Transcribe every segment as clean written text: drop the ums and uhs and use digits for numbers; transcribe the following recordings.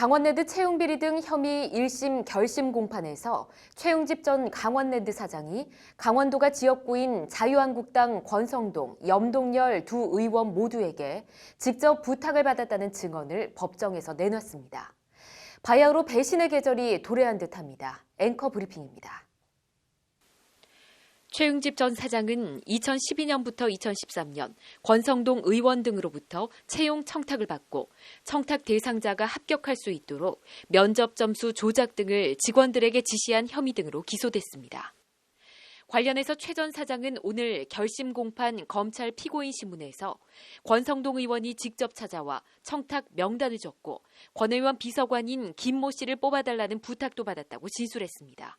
강원랜드 채용비리 등 혐의 1심 결심 공판에서 최용집 전 강원랜드 사장이 강원도가 지역구인 자유한국당 권성동, 염동열 두 의원 모두에게 직접 부탁을 받았다는 증언을 법정에서 내놨습니다. 바야흐로 배신의 계절이 도래한 듯합니다. 앵커 브리핑입니다. 최용집 전 사장은 2012년부터 2013년 권성동 의원 등으로부터 채용 청탁을 받고 청탁 대상자가 합격할 수 있도록 면접 점수 조작 등을 직원들에게 지시한 혐의 등으로 기소됐습니다. 관련해서 최 전 사장은 오늘 결심 공판 검찰 피고인 신문에서 권성동 의원이 직접 찾아와 청탁 명단을 적고 권 의원 비서관인 김모 씨를 뽑아달라는 부탁도 받았다고 진술했습니다.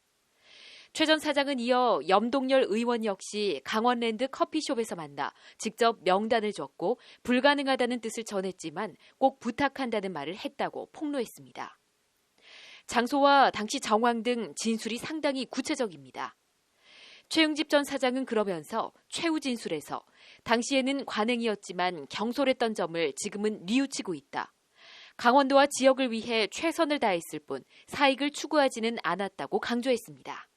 최 전 사장은 이어 염동열 의원 역시 강원랜드 커피숍에서 만나 직접 명단을 적고 불가능하다는 뜻을 전했지만 꼭 부탁한다는 말을 했다고 폭로했습니다. 장소와 당시 정황 등 진술이 상당히 구체적입니다. 최용집 전 사장은 그러면서 최후 진술에서 당시에는 관행이었지만 경솔했던 점을 지금은 뉘우치고 있다. 강원도와 지역을 위해 최선을 다했을 뿐 사익을 추구하지는 않았다고 강조했습니다.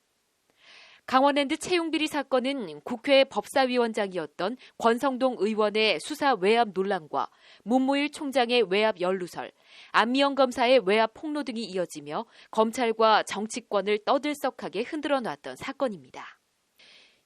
강원랜드 채용비리 사건은 국회 법사위원장이었던 권성동 의원의 수사 외압 논란과 문무일 총장의 외압 연루설, 안미영 검사의 외압 폭로 등이 이어지며 검찰과 정치권을 떠들썩하게 흔들어 놨던 사건입니다.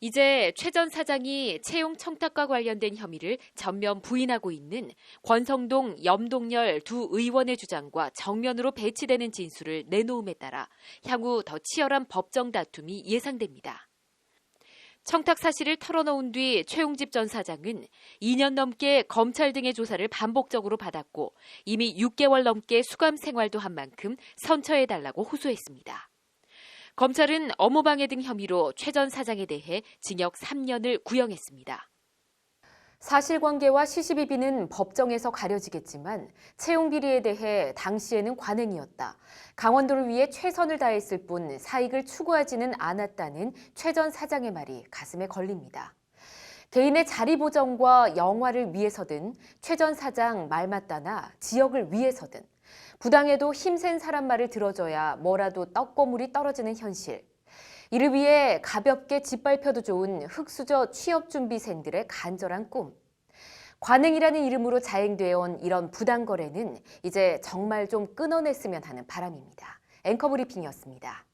이제 최 전 사장이 채용 청탁과 관련된 혐의를 전면 부인하고 있는 권성동, 염동열 두 의원의 주장과 정면으로 배치되는 진술을 내놓음에 따라 향후 더 치열한 법정 다툼이 예상됩니다. 청탁 사실을 털어놓은 뒤 최용집 전 사장은 2년 넘게 검찰 등의 조사를 반복적으로 받았고 이미 6개월 넘게 수감 생활도 한 만큼 선처해달라고 호소했습니다. 검찰은 업무방해 등 혐의로 최 전 사장에 대해 징역 3년을 구형했습니다. 사실관계와 시시비비는 법정에서 가려지겠지만 채용비리에 대해 당시에는 관행이었다. 강원도를 위해 최선을 다했을 뿐 사익을 추구하지는 않았다는 최 전 사장의 말이 가슴에 걸립니다. 개인의 자리 보정과 영화를 위해서든 최 전 사장 말 맞다나 지역을 위해서든 부당해도 힘센 사람 말을 들어줘야 뭐라도 떡고물이 떨어지는 현실. 이를 위해 가볍게 짓밟혀도 좋은 흙수저 취업준비생들의 간절한 꿈. 관행이라는 이름으로 자행되어 온 이런 부당거래는 이제 정말 좀 끊어냈으면 하는 바람입니다. 앵커 브리핑이었습니다.